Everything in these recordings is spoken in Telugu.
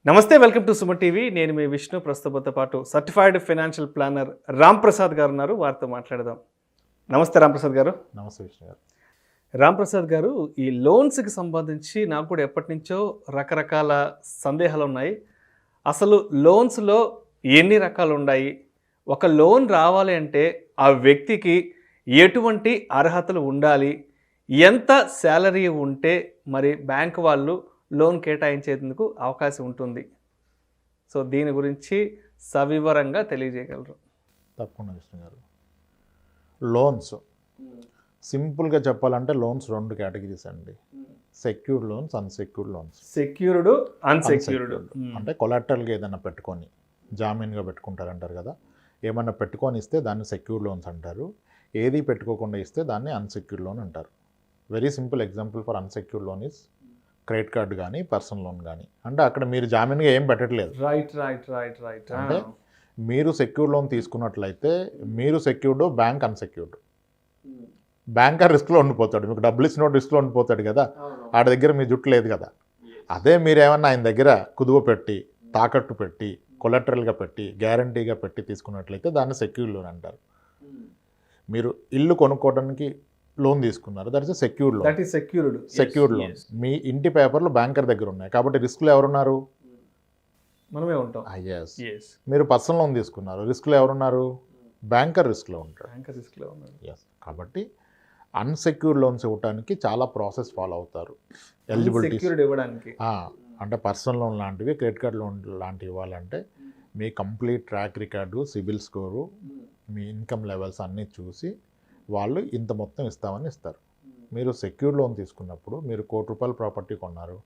నమస్తే, వెల్కమ్ టు సుమన్ టీవీ. నేను మీ విష్ణు. ప్రస్తుతంతో పాటు certified financial planner Ram Prasad గారు ఉన్నారు. వారితో మాట్లాడదాం. నమస్తే రామ్ ప్రసాద్ గారు. నమస్తే విష్ణు గారు. రామ్ ప్రసాద్ గారు, ఈ లోన్స్కి సంబంధించి నాకు కూడా ఎప్పటి నుంచో రకరకాల సందేహాలు ఉన్నాయి. అసలు లోన్స్లో ఎన్ని రకాలు ఉన్నాయి? ఒక లోన్ రావాలి అంటే ఆ వ్యక్తికి ఎటువంటి అర్హతలు ఉండాలి? ఎంత శాలరీ ఉంటే మరి బ్యాంక్ వాళ్ళు లోన్ కేటాయించేందుకు అవకాశం ఉంటుంది? సో దీని గురించి సవివరంగా తెలియజేయగలరు? తప్పకుండా విష్ణు గారు. లోన్స్ సింపుల్గా చెప్పాలంటే లోన్స్ రెండు కేటగిరీస్ అండి. Secured loans, unsecured loans. Secured, unsecured అంటే కొలాటరల్గా ఏదైనా పెట్టుకొని జామీన్గా పెట్టుకుంటారంటారు కదా, ఏమన్నా పెట్టుకొని ఇస్తే దాన్ని సెక్యూర్డ్ లోన్స్ అంటారు. ఏది పెట్టుకోకుండా ఇస్తే దాన్ని అన్సెక్యూర్డ్ లోన్ అంటారు. Very simple example for unsecured loan is credit card కానీ పర్సనల్ లోన్ కానీ. అంటే అక్కడ మీరు జామీన్గా ఏం పెట్టట్లేదు. రైట్. అంటే మీరు సెక్యూర్డ్ లోన్ తీసుకున్నట్లయితే మీరు సెక్యూర్డ్, బ్యాంక్ అన్సెక్యూర్డ్. బ్యాంకర్ రిస్క్లో ఉండిపోతాడు, మీకు డబ్బులు ఇచ్చినోడు రిస్క్లో ఉండిపోతాడు కదా, ఆడి దగ్గర మీ జుట్టు లేదు కదా. అదే మీరేమన్నా ఆయన దగ్గర కుదువ పెట్టి, తాకట్టు పెట్టి, కొలెటరల్గా పెట్టి, గ్యారంటీగా పెట్టి తీసుకున్నట్లయితే దాన్ని సెక్యూర్డ్ లోన్ అంటారు. మీరు ఇల్లు కొనుక్కోవడానికి లోన్ తీసుకున్నారు, that is secured loan. Secured loan. మీ ఇంటి పేపర్లు బ్యాంకర్ దగ్గర ఉన్నాయి కాబట్టి రిస్క్లో ఎవరున్నారు? మనమే ఉంటాం. yes. మీరు పర్సనల్ లోన్ తీసుకున్నారు, రిస్క్లో ఎవరున్నారు? బ్యాంకర్ రిస్క్లో ఉంటారు. ఎస్. కాబట్టి అన్సెక్యూర్డ్ లోన్స్ ఇవ్వడానికి చాలా ప్రాసెస్ ఫాలో అవుతారు. ఎలిజిబిలిటీ ఇవ్వడానికి అంటే పర్సనల్ లోన్ లాంటివి, క్రెడిట్ కార్డ్ లోన్ లాంటివి ఇవ్వాలంటే మీ complete track record, CIBIL score, మీ ఇన్కమ్ లెవెల్స్ అన్నీ చూసి వాళ్ళు ఇంత మొత్తం ఇస్తామని ఇస్తారు. మీరు సెక్యూర్డ్ లోన్ తీసుకున్నప్పుడు మీరు ₹1,00,00,000 ప్రాపర్టీ కొన్నారు,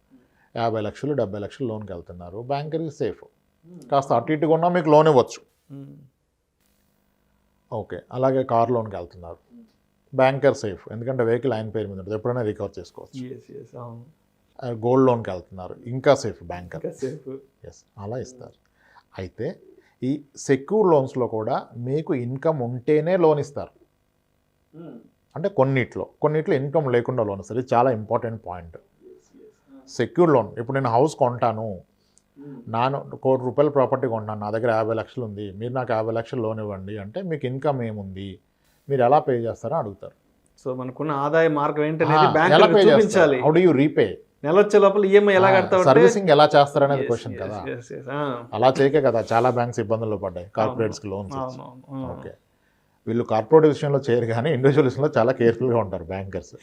50 లక్షలు 70 లక్షలు లోన్కి వెళ్తున్నారు, బ్యాంకర్కి సేఫ్. కాస్త అటు ఇటు కొన్నా మీకు లోన్ ఇవ్వచ్చు. ఓకే. అలాగే కార్ లోన్కి వెళ్తున్నారు, బ్యాంకర్ సేఫ్, ఎందుకంటే వెహికల్ ఆయన పేరు మీద ఉంటుంది, ఎప్పుడైనా రికవర్ చేసుకోవచ్చు. గోల్డ్ లోన్కి వెళ్తున్నారు, ఇంకా సేఫ్ బ్యాంకర్. ఎస్, అలా ఇస్తారు. అయితే ఈ సెక్యూర్ లోన్స్లో కూడా మీకు ఇన్కమ్ ఉంటేనే లోన్ ఇస్తారు. అంటే కొన్నిట్లో ఇన్కమ్ లేకుండా లోన్ ఇస్తారు. ఇది చాలా ఇంపార్టెంట్ పాయింట్. సెక్యూర్ లోన్, ఇప్పుడు నేను హౌస్ కొంటాను, ₹1,00,00,000 ప్రాపర్టీ కొంటాను, నా దగ్గర 50 లక్షలు ఉంది, మీరు నాకు 50 లక్షలు లోన్ ఇవ్వండి అంటే మీకు ఇన్కమ్ ఏముంది, మీరు ఎలా పే చేస్తారో అడుగుతారు. సో మనకున్న ఆదాయ మార్గం ఏంటనేది ఎలా పే చేయాలి? How do you repay? నెల వచ్చే లోపల ఈఎంఐ ఎలా కడతారు, సర్వీసింగ్ ఎలా చేస్తారనేది క్వశ్చన్ కదా. అలా చేయకే కదా చాలా బ్యాంక్స్ ఇబ్బందుల్లో పడ్డాయి కార్పొరేట్స్కి లోన్స్. ఓకే, వీళ్ళు కార్పొరేట్ విషయంలో చేయరు కానీ ఇండివిజువల్ విషయంలో చాలా కేర్ఫుల్గా ఉంటారు బ్యాంకర్స్.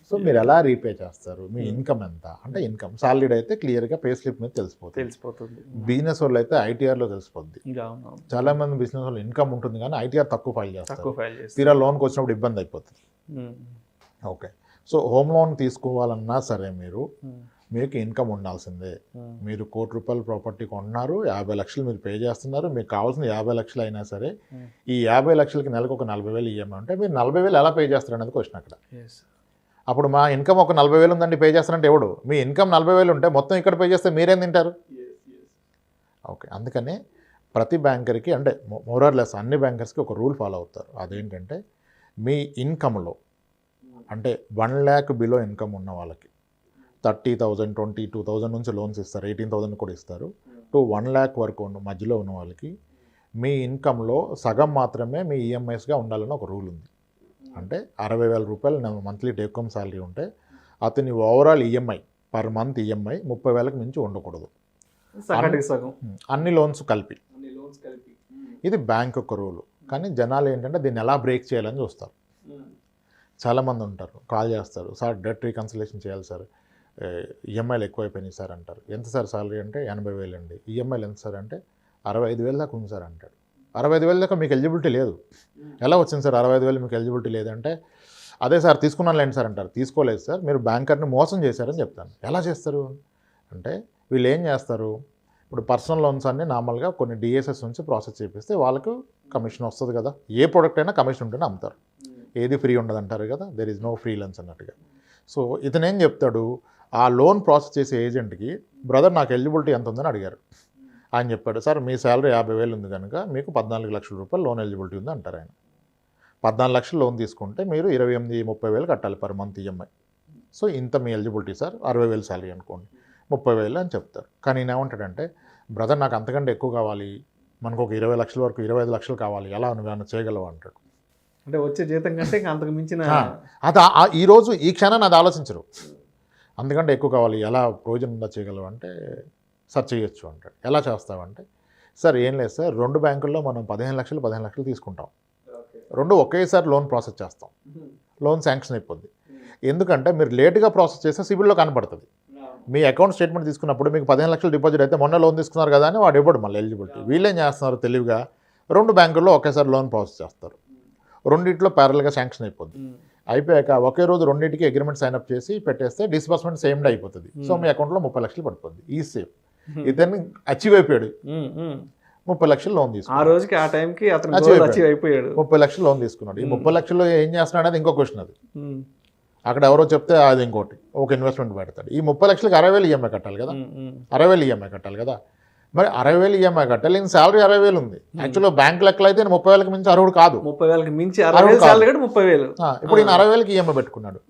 సో మీరు ఎలా రీపే చేస్తారు, మీ ఇన్కమ్ ఎంత అంటే ఇన్కమ్ సాలరీడ్ అయితే క్లియర్గా పే స్లిప్ మీద తెలిసిపోతుంది. బిజినెస్ వాళ్ళు అయితే ఐటీఆర్లో తెలిసిపోద్ది. చాలా మంది బిజినెస్ వాళ్ళు ఇన్కమ్ ఉంటుంది కానీ ఐటీఆర్ తక్కువ ఫైల్ చేస్తారు, తీరా లోన్కి వచ్చినప్పుడు ఇబ్బంది అయిపోతుంది. ఓకే. సో హోమ్ లోన్ తీసుకోవాలన్నా సరే మీకు ఇన్కమ్ ఉండాల్సిందే. మీరు ₹1,00,00,000 ప్రాపర్టీ కొన్నారు, 50 లక్షలు మీరు పే చేస్తున్నారు, మీకు కావాల్సిన 50 లక్షలు అయినా సరే ఈ 50 లక్షలకి నెలకు ఒక 40,000 ఈఎంఐ ఉంటే మీరు 40,000 ఎలా పే చేస్తారు అనేది క్వశ్చన్ అక్కడ. అప్పుడు మా ఇన్కమ్ ఒక 40,000 ఉందండి పే చేస్తారంటే ఎవడు? మీ ఇన్కమ్ 40,000 ఉంటే మొత్తం ఇక్కడ పే చేస్తే మీరేం తింటారు? ఓకే. అందుకనే ప్రతి బ్యాంకర్కి, అంటే మోరార్లెస్ అన్ని బ్యాంకర్స్కి ఒక రూల్ ఫాలో అవుతారు. అదేంటంటే మీ ఇన్కమ్లో అంటే 1 lakh బిలో ఇన్కమ్ ఉన్న వాళ్ళకి 30,000, 22,000 నుంచి లోన్స్ ఇస్తారు, 18,000 కూడా ఇస్తారు. టు 1 lakh వరకు మధ్యలో ఉన్న వాళ్ళకి మీ ఇన్కంలో సగం మాత్రమే మీ ఈఎంఐస్గా ఉండాలని ఒక రూల్ ఉంది. అంటే ₹60,000 మంత్లీ టేక్ హోమ్ శాలరీ ఉంటే అతని overall EMI per month EMI 30,000కి మించి ఉండకూడదు, అన్ని లోన్స్ కలిపి. ఇది బ్యాంక్ ఒక రూలు. కానీ జనాలు ఏంటంటే దీన్ని ఎలా బ్రేక్ చేయాలని చూస్తారు. చాలామంది ఉంటారు, కాల్ చేస్తారు, సార్ డెట్ రీకన్సిలేషన్ చేయాలి సార్, ఈఎంఐలు ఎక్కువైపోయినాయి సార్ అంటారు. ఎంత సార్ సాలరీ అంటే 80,000 అండి, ఈఎంఐలు ఎంత సార్ అంటే 65,000 దాకా ఉంది సార్ అంటాడు. 65,000 దాకా మీకు ఎలిజిబిలిటీ లేదు. ఎలా వచ్చింది సార్ 65,000 మీకు ఎలిజిబిలిటీ లేదంటే? అదే సార్ తీసుకున్నాను లేండి సార్ అంటారు. తీసుకోలేదు సార్, మీరు బ్యాంకర్ని మోసం చేశారని చెప్తాను. ఎలా చేస్తారు అంటే వీళ్ళు ఏం చేస్తారు, ఇప్పుడు పర్సనల్ లోన్స్ అన్నీ నార్మల్గా కొన్ని డిఎస్ఎస్ నుంచి ప్రాసెస్ చేపిస్తే వాళ్ళకు కమిషన్ వస్తుంది కదా. ఏ ప్రోడక్ట్ అయినా కమిషన్ ఉంటేనే అమ్ముతారు, ఏది ఫ్రీ ఉండదు అంటారు కదా, there is no free lunch అన్నట్టుగా. సో ఇతనేం చెప్తాడు, ఆ లోన్ ప్రాసెస్ చేసే ఏజెంట్కి, బ్రదర్ నాకు ఎలిజిబిలిటీ ఎంత ఉందని అడిగారు. ఆయన చెప్పాడు, సార్ మీ శాలరీ 50,000 ఉంది కనుక మీకు ₹14 లక్షల లోన్ ఎలిజిబిలిటీ ఉంది అంటారు ఆయన. 14 లక్షలు లోన్ తీసుకుంటే మీరు 28-30,000 కట్టాలి పర్ మంత్ ఈఎంఐ. సో ఇంత మీ ఎలిజిబిలిటీ సార్, 60,000 శాలరీ అనుకోండి, 30,000 అని చెప్తారు. కానీ నేను ఏమంటాడంటే బ్రదర్ నాకు అంతకంటే ఎక్కువ కావాలి, మనకు ఒక 20 లక్షల వరకు 25 లక్షలు కావాలి, ఎలా నువ్వు చేయగలవు అంటాడు. అంటే వచ్చే జీతం కంటే ఇంకా అంతకు మించిన అది ఈరోజు ఈ క్షణాన్ని అది ఆలోచించరు. అందుకంటే ఎక్కువ కావాలి, ఎలా ప్రయోజనం ఉందా చేయగలవు అంటే సార్ చేయొచ్చు అంటాడు. ఎలా చేస్తావంటే సార్ ఏం లేదు సార్, 2 బ్యాంకుల్లో మనం 15 లక్షలు తీసుకుంటాం, 2 ఒకేసారి లోన్ ప్రాసెస్ చేస్తాం, లోన్ శాంక్షన్ అయిపోద్ది. ఎందుకంటే మీరు లేట్గా ప్రాసెస్ చేస్తే సిబిల్లో కనపడుతుంది. మీ అకౌంట్ స్టేట్మెంట్ తీసుకున్నప్పుడు మీకు 15 లక్షలు డిపాజిట్ అయితే మొన్న లోన్ తీసుకున్నారు కదా అని వాడు ఇవ్వడు మళ్ళీ ఎలిజిబిలిటీ. వీళ్ళేం చేస్తున్నారు తెలివిగా 2 బ్యాంకుల్లో ఒకేసారి లోన్ ప్రాసెస్ చేస్తారు, రెండిట్లో ప్యారల్గా శాంక్షన్ అయిపోద్ది. అయిపోయాక ఒకే రోజు రెండింటికి అగ్రిమెంట్ సైన్అప్ చేసి పెట్టేస్తే డిస్బర్స్మెంట్ సేమ్ డే అయిపోతుంది. సో మీ అకౌంట్లో 30 లక్షలు పడిపోద్ది. ఈ సేఫ్ ఇతన్ని అచీవ్ అయిపోయాడు, 30 లక్షలు లోన్ తీసుకున్నాడు. ఆ రోజుకి ఆ టైంకి అచీవ్ అయిపోయాడు, 30 లక్షలు లోన్ తీసుకున్నాడు. ఈ 30 లక్షలు ఏం చేస్తున్నాడు అనేది ఇంకో క్వశ్చన్. అది అక్కడ ఎవరో చెప్తే అది ఇంకోటి, ఒక ఇన్వెస్ట్మెంట్ పెడతాడు. ఈ 30 లక్షలకి 60,000 ఈఎంఐ కట్టాలి కదా, 60,000 ఈఎంఐ కట్టాలి కదా. మరి 60,000 ఈఎంఐ కట్టాలి, ఈయన శాలరీ 60,000 ఉంది. యాక్చువల్గా బ్యాంక్ లెక్కలు అయితే 30,000కి మించి అర్హుడు కాదు, 30,000కి మించి 30,000. ఇప్పుడు ఈయన 60,000కి ఈఎంఐ పెట్టుకున్నాడు.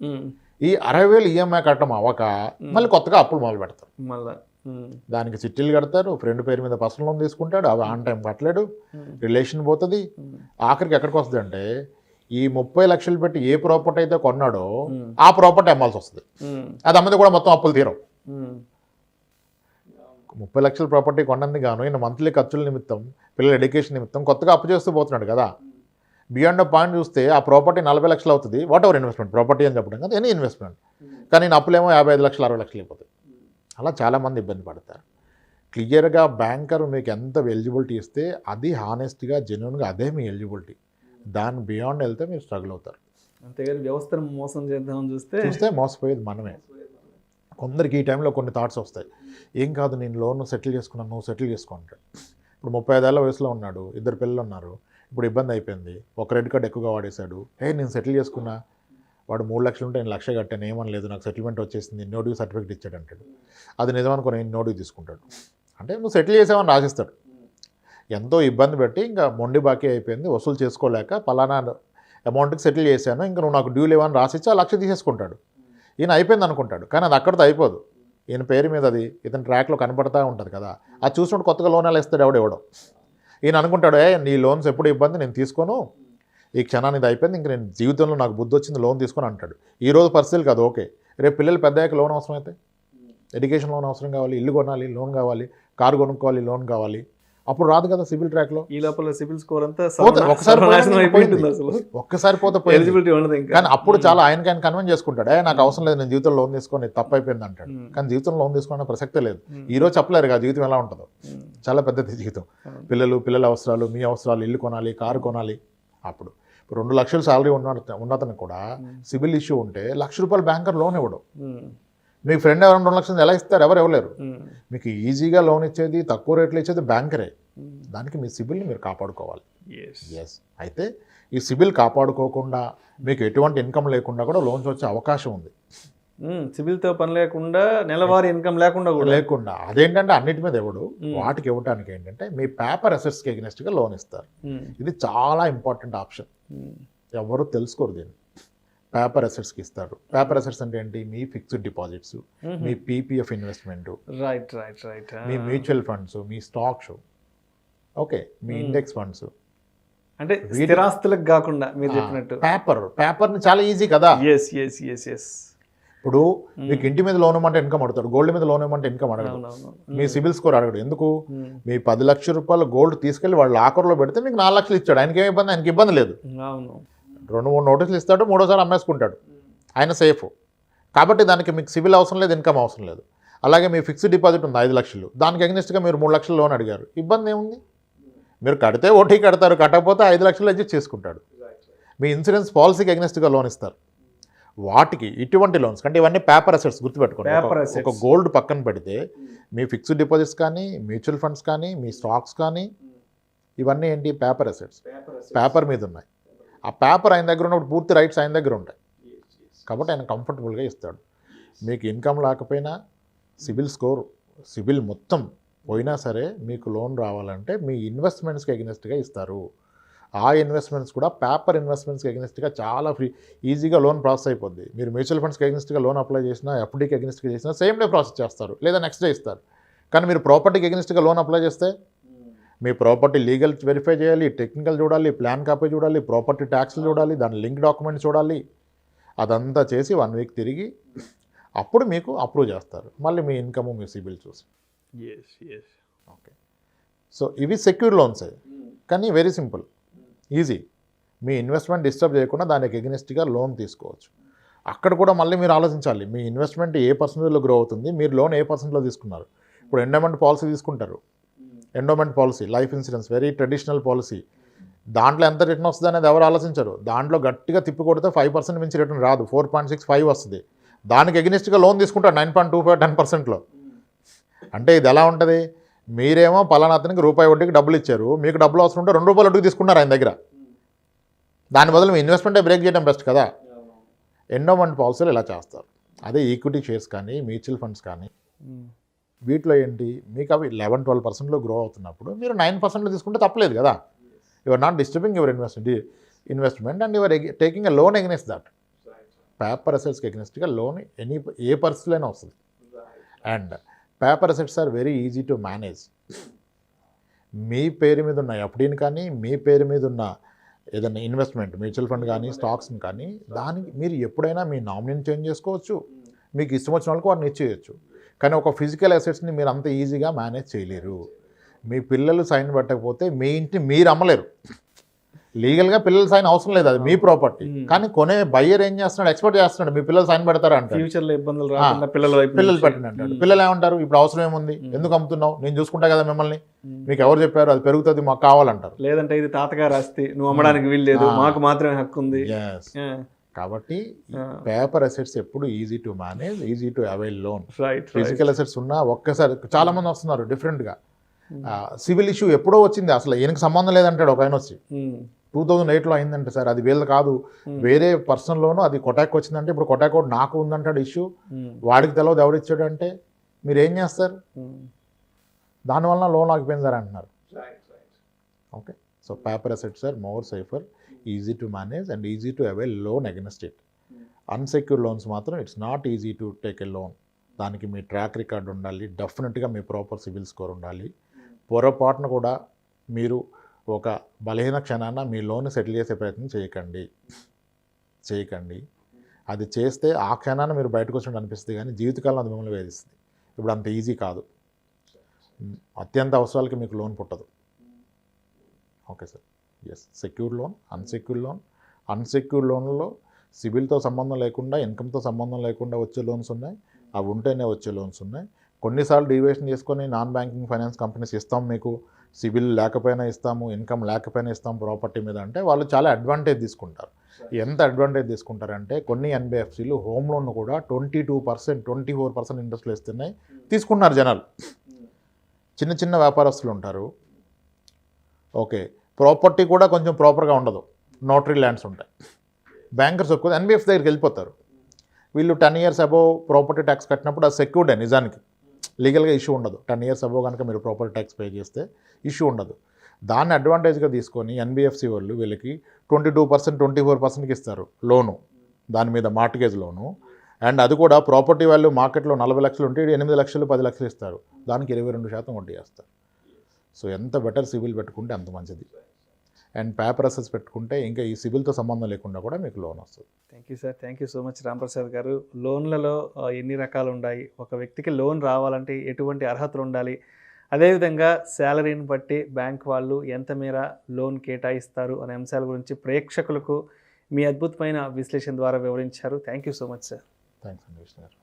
ఈ 60,000 ఈఎంఐ కట్టడం అవ్వక మళ్ళీ కొత్తగా అప్పులు మొదలు పెడతారు. దానికి చిట్టీలు కడతారు, ఫ్రెండ్ పేరు మీద పర్సనల్ లోన్ తీసుకుంటాడు, అవి ఆన్ టైం కట్టలేడు, రిలేషన్ పోతుంది. ఆఖరికి ఎక్కడికి వస్తుంది అంటే ఈ 30 లక్షలు పెట్టి ఏ ప్రాపర్టీ అయితే కొన్నాడో ఆ ప్రాపర్టీ అమ్మాల్సి వస్తుంది. అది అమ్మది కూడా మొత్తం అప్పులు తీరం. 30 లక్షల ప్రాపర్టీ కొన్నందుకు గాను ఈయన మంత్లీ ఖర్చుల నిమిత్తం, పిల్లల ఎడ్యుకేషన్ నిమిత్తం కొత్తగా అప్పు చేస్తూ పోతున్నాడు కదా. బియాండ్ పాయింట్ చూస్తే ఆ ప్రాపర్టీ 40 లక్షలు అవుతుంది. వాట్ ఎవర్ ఇన్వెస్ట్మెంట్, ప్రాపర్టీ అని చెప్పడం కదా, ఎనీ ఇన్వెస్ట్మెంట్. కానీ నేను అప్పులేమో 55 లక్షలు 60 లక్షలు అయిపోతాయి. అలా చాలామంది ఇబ్బంది పడతారు. క్లియర్గా బ్యాంకర్ మీకు ఎంత ఎలిజిబిలిటీ ఇస్తే అది హానెస్ట్గా జెన్యున్గా అదే మీ ఎలిజిబిలిటీ. దాని బియాండ్ వెళ్తే మీరు స్ట్రగుల్ అవుతారు. అంతేగాని వ్యవస్థను మోసం చేద్దామని చూస్తే మోసపోయేది మనమే. కొందరికి ఈ టైంలో కొన్ని థాట్స్ వస్తాయి, ఏం కాదు నేను లోన్ సెటిల్ చేసుకున్నాను, నువ్వు సెటిల్ చేసుకో అంటాడు. ఇప్పుడు 35 ఏళ్ళ వయసులో ఉన్నాడు, 2 పిల్లలు ఉన్నారు, ఇప్పుడు ఇబ్బంది అయిపోయింది, ఒక క్రెడిట్ కార్డ్ ఎక్కువగా వాడేశాడు. నేను సెటిల్ చేసుకున్నా, వాడు 3 లక్షలు ఉంటే నేను 1,00,000 కట్టాను, ఏమని లేదు, నాకు సెటిల్మెంట్ వచ్చేసింది, నోటివ్ సర్టిఫికేట్ ఇచ్చాడు అంటాడు. అది నిజమనుకో నేను నోటివ్ తీసుకుంటాడు. అంటే నువ్వు సెటిల్ చేసావని రాసిస్తాడు. ఎంతో ఇబ్బంది పెట్టి ఇంకా మొండి బాకీ అయిపోయింది, వసూలు చేసుకోలేక పలానా అమౌంట్కి సెటిల్ చేశాను, ఇంకా నువ్వు నాకు డ్యూ లేవని రాసిచ్చి ఆ 1,00,000 తీసేసుకుంటాడు. ఈయన అయిపోయింది అనుకుంటాడు, కానీ అది అక్కడితో అయిపోదు. ఈయన పేరు మీద అది ఇతని ట్రాక్లో కనపడతా ఉంటుంది కదా, అది చూసినప్పుడు కొత్తగా లోన్ ఎలా ఇస్తాడు ఎవడో. ఈయన అనుకుంటాడు, నీ లోన్స్ ఎప్పుడు ఇబ్బంది, నేను తీసుకోను, ఈ క్షణాన్ని ఇది అయిపోయింది, ఇంక నేను జీవితంలో నాకు బుద్ధి వచ్చింది లోన్ తీసుకొని అంటాడు. ఈ రోజు పరిస్థితులు కాదు, ఓకే రేపు పిల్లలు పెద్దయ్యాక లోన్ అవసరం అయితే, ఎడ్యుకేషన్ లోన్ అవసరం కావాలి, ఇల్లు కొనాలి లోన్ కావాలి, కారు కొనుక్కోవాలి లోన్ కావాలి, అప్పుడు రాదు కదా సిబిల్ ట్రాక్లో. ఈ లోపల సిబిల్ స్కోర్ అంతా ఒక్కసారి పోతే ఎలిజిబిలిటీ ఉండదు. కానీ అప్పుడు చాలా ఆయన కన్విన్స్ చేసుకుంటాడు, నాకు అవసరం లేదు, నేను జీవితంలో లోన్ తీసుకొని తప్పు అయిపోయింది అంటాడు. కానీ జీవితంలో లోన్ తీసుకునే ప్రసక్తే లేదు. ఈ రోజు చెప్పలేరు కదా జీవితం ఎలా ఉంటుందో, చాలా పెద్దది జీవితం. పిల్లల అవసరాలు, మీ అవసరాలు, ఇల్లు కొనాలి, కారు కొనాలి. అప్పుడు 2 లక్షలు శాలరీ ఉన్నతను కూడా సిబిల్ ఇష్యూ ఉంటే ₹1,00,000 బ్యాంకర్ లోన్ ఇవ్వడు. మీ ఫ్రెండ్ ఎవరైనా 2 లక్షలు ఎలా ఇస్తారు, ఎవరు ఇవ్వలేరు. మీకు ఈజీగా లోన్ ఇచ్చేది, తక్కువ రేట్లు ఇచ్చేది బ్యాంకరే. దానికి మీ సిబిల్ని మీరు కాపాడుకోవాలి. ఎస్, అయితే ఈ సిబిల్ కాపాడుకోకుండా మీకు ఎటువంటి ఇన్కమ్ లేకుండా కూడా లోన్స్ వచ్చే అవకాశం ఉంది. సిబిల్తో పని లేకుండా, నెలవారీ ఇన్కమ్ లేకుండా అదేంటంటే అన్నిటి మీద ఇవ్వడు. వాటికి ఇవ్వడానికి ఏంటంటే మీ పేపర్ అసెట్స్కి ఎగ్నెస్ట్గా లోన్ ఇస్తారు. ఇది చాలా ఇంపార్టెంట్ ఆప్షన్, ఎవరు తెలుసుకోరు దీన్ని. పేపర్ అసెట్స్కి ఇస్తారు. పేపర్ అసెట్స్ అంటే ఏంటి, మీ ఫిక్స్డ్ డిపాజిట్స్, మీ పీపీఎఫ్ ఇన్వెస్ట్మెంట్, మీ మ్యూచువల్ ఫండ్స్, మీ స్టాక్స్, ఓకే, మీ ఇండెక్స్ ఫండ్స్, అంటే స్థిరాస్తులకు కాకుండా మీరు చెప్పినట్టు పేపర్ని చాలా ఈజీ కదా. ఇప్పుడు మీకు ఇంటి మీద లోన్ ఇవ్వమంటే ఇన్కమ్ అడుగుతాడు, గోల్డ్ మీద లోన్ ఇవ్వమంటే ఇన్కమ్ అడగడు, మీ సిబిల్ స్కోర్ అడగడు. ఎందుకు, మీ 10 లక్షల రూపాయలు గోల్డ్ తీసుకెళ్లి వాళ్ళు లాకర్లో పెడితే మీకు 4 లక్షలు ఇచ్చాడు, ఆయనకి ఏమి ఇబ్బంది, ఆయనకి ఇబ్బంది లేదు. 2-3 నోటీసులు ఇస్తాడు, 3వసారి అమ్మేసుకుంటాడు, ఆయన సేఫ్. కాబట్టి దానికి మీకు సిబిల్ అవసరం లేదు, ఇన్కమ్ అవసరం లేదు. అలాగే మీ ఫిక్స్డ్ డిపాజిట్ ఉంది 5 లక్షలు, దానికి అగ్నెస్ట్గా మీరు 3 లక్షలు లోన్ అడిగారు, ఇబ్బంది ఏముంది, మీరు కడితే వడ్డీ కడతారు, కట్టకపోతే 5 లక్షలు అడ్జస్ట్ చేసుకుంటాడు. మీ ఇన్సూరెన్స్ పాలసీకి అగ్నెస్ట్గా లోన్ ఇస్తారు. వాటికి ఇటువంటి లోన్స్ కంటే ఇవన్నీ పేపర్ అసెట్స్ గుర్తుపెట్టుకోండి. ఒక గోల్డ్ పక్కన పెడితే మీ ఫిక్స్డ్ డిపాజిట్స్ కానీ, మ్యూచువల్ ఫండ్స్ కానీ, మీ స్టాక్స్ కానీ, ఇవన్నీ ఏంటి, పేపర్ అసెట్స్, పేపర్ మీద ఉన్నాయి. ఆ పేపర్ ఆయన దగ్గర ఉన్నప్పుడు పూర్తి రైట్స్ ఆయన దగ్గర ఉంటాయి, కాబట్టి ఆయన కంఫర్టబుల్గా ఇస్తాడు. మీకు ఇన్కమ్ లేకపోయినా, సిబిల్ స్కోర్, సిబిల్ మొత్తం పోయినా సరే మీకు లోన్ రావాలంటే మీ ఇన్వెస్ట్మెంట్స్కి ఎగ్నెస్ట్గా ఇస్తారు. ఆ ఇన్వెస్ట్మెంట్స్ కూడా పేపర్ ఇన్వెస్ట్మెంట్స్కి ఎగ్నెస్ట్గా చాలా ఈజీగా లోన్ ప్రాసెస్ అయిపోద్ది. మీరు మ్యూచువల్ ఫండ్స్కి ఎగ్నెస్ట్గా లోన్ అప్లై చేసినా, ఎఫ్డీకి ఎగ్నెస్ట్గా చేసినా సేమ్ డే ప్రాసెస్ చేస్తారు, లేదా నెక్స్ట్ డే ఇస్తారు. కానీ మీరు ప్రాపర్టీకి ఎగ్నెస్ట్గా లోన్ అప్లై చేస్తే మీ ప్రాపర్టీ లీగల్ వెరిఫై చేయాలి, టెక్నికల్ చూడాలి, ప్లాన్ కాపీ చూడాలి, ప్రాపర్టీ ట్యాక్స్లు చూడాలి, దాని లింక్ డాక్యుమెంట్స్ చూడాలి, అదంతా చేసి 1 వీక్ తిరిగి అప్పుడు మీకు అప్రూవ్ చేస్తారు, మళ్ళీ మీ ఇన్కమ్ మీ సిబిల్ చూసి. ఓకే, సో ఇవి సెక్యూర్ లోన్స్ కానీ వెరీ సింపుల్, ఈజీ. మీ ఇన్వెస్ట్మెంట్ డిస్టర్బ్ చేయకుండా దానికి ఎగ్నెస్ట్గా లోన్ తీసుకోవచ్చు. అక్కడ కూడా మళ్ళీ మీరు ఆలోచించాలి, మీ ఇన్వెస్ట్మెంట్ ఏ పర్సెంటేజ్లో గ్రో అవుతుంది, మీరు లోన్ ఏ పర్సెంట్లో తీసుకున్నారు. ఇప్పుడు ఎండోమెంట్ పాలసీ తీసుకుంటారు, endowment policy, life insurance, very traditional policy. దాంట్లో ఎంత రిటర్న్ వస్తుంది అనేది ఎవరు ఆలోచించరు. దాంట్లో గట్టిగా తిప్పి కొడితే 5% మించి రిటర్న్ రాదు, 4.65 వస్తుంది. దానికి ఎగ్నెస్ట్గా లోన్ తీసుకుంటారు 9.25 10%లో. అంటే ఇది ఎలా ఉంటుంది, మీరేమో పలానా అతనికి రూపాయి వడ్డీకి డబ్బులు ఇచ్చారు, మీకు డబ్బులు అవసరం ఉంటే 2 రూపాయలు వడ్డీకి తీసుకున్నారు ఆయన దగ్గర. దాని బదులు మీ ఇన్వెస్ట్మెంటే బ్రేక్ చేయడం బెస్ట్ కదా. ఎండోమెంట్ పాలసీలు ఇలా చేస్తారు. అదే ఈక్విటీ షేర్స్ కానీ మ్యూచువల్ ఫండ్స్ కానీ వీటిలో ఏంటి, మీకు అవి 11-12%లో గ్రో అవుతున్నప్పుడు మీరు 9%లో తీసుకుంటే తప్పలేదు కదా. You are not disturbing your investment and your taking a loan against that. Paper అసెట్స్కి అగెన్స్ట్గా లోన్ ఏ పరిస్థితుల్లో అయినా వస్తుంది. And paper assets are very easy to manage. మీ పేరు మీద ఉన్న ఎఫ్డీని కానీ, మీ పేరు మీద ఉన్న ఏదైనా ఇన్వెస్ట్మెంట్ మ్యూచువల్ ఫండ్ కానీ, స్టాక్స్ని కానీ, దానికి మీరు ఎప్పుడైనా మీ నామినీని చేంజ్ చేసుకోవచ్చు, మీకు ఇష్టం వచ్చిన వాళ్ళకి వాటిని ఇచ్చేయచ్చు. కానీ ఒక ఫిజికల్ అసెట్స్ని మీరు అంత ఈజీగా మేనేజ్ చేయలేరు. మీ పిల్లలు సైన్ పెట్టకపోతే మీ ఇంటిని మీరు అమ్మలేరు. లీగల్గా పిల్లల సైన్ అవసరం లేదు, అది మీ ప్రాపర్టీ. కానీ కొనే బయ్యర్ ఏం చేస్తున్నాడు, ఎక్స్పెక్ట్ చేస్తున్నాడు మీ పిల్లలు సైన్ పెడతారా అంటే, ఫ్యూచర్లో ఇబ్బందులు రాకుండా పిల్లలు పెట్టండి అంటాడు. పిల్లలు ఏమంటారు, ఇప్పుడు అవసరం ఏముంది, ఎందుకు అమ్ముతున్నావు, నేను చూసుకుంటా కదా మిమ్మల్ని, మీకు ఎవరు చెప్పారు, అది పెరుగుతుంది మాకు కావాలంటారు. లేదంటే ఇది తాతగారు ఆస్తి, నువ్వు అమ్మడానికి వీల్లేదు, మాకు మాత్రమే హక్కు ఉంది. కాబట్టి పేపర్ అసెట్స్ ఎప్పుడు easy to manage, easy to avail loan. Physical assets ఉన్నా ఒక్కసారి చాలా మంది వస్తున్నారు డిఫరెంట్గా. సివిల్ ఇష్యూ ఎప్పుడో వచ్చింది, అసలు ఈయనకి సంబంధం లేదంటాడు ఒక ఆయన వచ్చి. 2008లో అయిందంటే సార్, అది వీళ్ళు కాదు, వేరే పర్సన్లోనూ అది కొటాక్ వచ్చిందంటే, ఇప్పుడు కొటాక్ నాకు ఉందంటాడు ఇష్యూ, వాడికి తెలియదు ఎవరు ఇచ్చాడు అంటే మీరు ఏం చేస్తారు, దానివల్ల లోన్ ఆగిపోయింది సార్ అంటున్నారు. Okay, so paper assets are more safer, easy to manage and easy to avail loan against it. Unsecure loans మాత్రం it's not easy to take a loan. దానికి మీ ట్రాక్ రికార్డ్ ఉండాలి, డెఫినెట్గా మీ ప్రాపర్ సివిల్ స్కోర్ ఉండాలి. పొరపాటున కూడా మీరు ఒక బలహీన క్షణాన మీ లోన్ సెటిల్ చేసే ప్రయత్నం చేయకండి. అది చేస్తే ఆ క్షణాన మీరు బయటకు వచ్చినట్టు అనిపిస్తుంది, కానీ జీవితకాలం అది మిమ్మల్ని వేధిస్తుంది. ఇప్పుడు అంత ఈజీ కాదు, అత్యంత అవసరాలకి మీకు లోన్ పుట్టదు. Okay sir, yes, secure loan, unsecure లోన్లో సిబిల్తో సంబంధం లేకుండా, ఇన్కమ్తో సంబంధం లేకుండా వచ్చే లోన్స్ ఉన్నాయి, అవి ఉంటేనే వచ్చే లోన్స్ ఉన్నాయి. కొన్నిసార్లు డీవియేషన్ చేసుకొని నాన్ బ్యాంకింగ్ ఫైనాన్స్ కంపెనీస్ ఇస్తాం, మీకు సిబిల్ లేకపోయినా ఇస్తాము, ఇన్కమ్ లేకపోయినా ఇస్తాం ప్రాపర్టీ మీద అంటే, వాళ్ళు చాలా అడ్వాంటేజ్ తీసుకుంటారు. ఎంత అడ్వాంటేజ్ తీసుకుంటారంటే, కొన్ని ఎన్బిఎఫ్సీలు హోమ్ లోన్ కూడా 22%, 24% ఇంట్రెస్ట్లు ఇస్తున్నాయి, తీసుకున్నారు జనాలు. చిన్న చిన్న వ్యాపారస్తులు ఉంటారు, ఓకే, ప్రాపర్టీ కూడా కొంచెం ప్రాపర్గా ఉండదు, నోటరీ ల్యాండ్స్ ఉంటాయి, బ్యాంకర్స్ ఎక్కువ ఎన్బిఎఫ్ దగ్గరికి వెళ్ళిపోతారు. వీళ్ళు 10 years అబోవ్ ప్రాపర్టీ ట్యాక్స్ కట్టినప్పుడు అది సెక్యూర్డే, నిజానికి లీగల్గా ఇష్యూ ఉండదు. 10 years అబోవ్ కనుక మీరు ప్రాపర్టీ ట్యాక్స్ పే చేస్తే ఇష్యూ ఉండదు. దాన్ని అడ్వాంటేజ్గా తీసుకొని ఎన్బిఎఫ్సి వాళ్ళు వీళ్ళకి 22%, 24%కి ఇస్తారు లోను, దాని మీద మార్టిగేజ్ లోను. అండ్ అది కూడా ప్రాపర్టీ వాల్యూ మార్కెట్లో 40 లక్షలు ఉంటే 8 లక్షలు 10 లక్షలు ఇస్తారు, దానికి 22% వడ్డీ వేస్తారు. సో ఎంత బెటర్ సిబిల్ పెట్టుకుంటే అంత మంచిది. అండ్ పేపర్ అసెట్స్ పెట్టుకుంటే ఇంకా ఈ సిబిల్తో సంబంధం లేకుండా కూడా మీకు లోన్ వస్తుంది. Thank you sir, thank you so much Ramprasad గారు. లోన్లలో ఎన్ని రకాలు ఉన్నాయి, ఒక వ్యక్తికి లోన్ రావాలంటే ఎటువంటి అర్హతలు ఉండాలి, అదేవిధంగా శాలరీని బట్టి బ్యాంక్ వాళ్ళు ఎంత మేర లోన్ కేటాయిస్తారు అనే అంశాల గురించి ప్రేక్షకులకు మీ అద్భుతమైన విశ్లేషణ ద్వారా వివరించారు. Thank you so much sir. Thanks అండి విష్ణు గారు.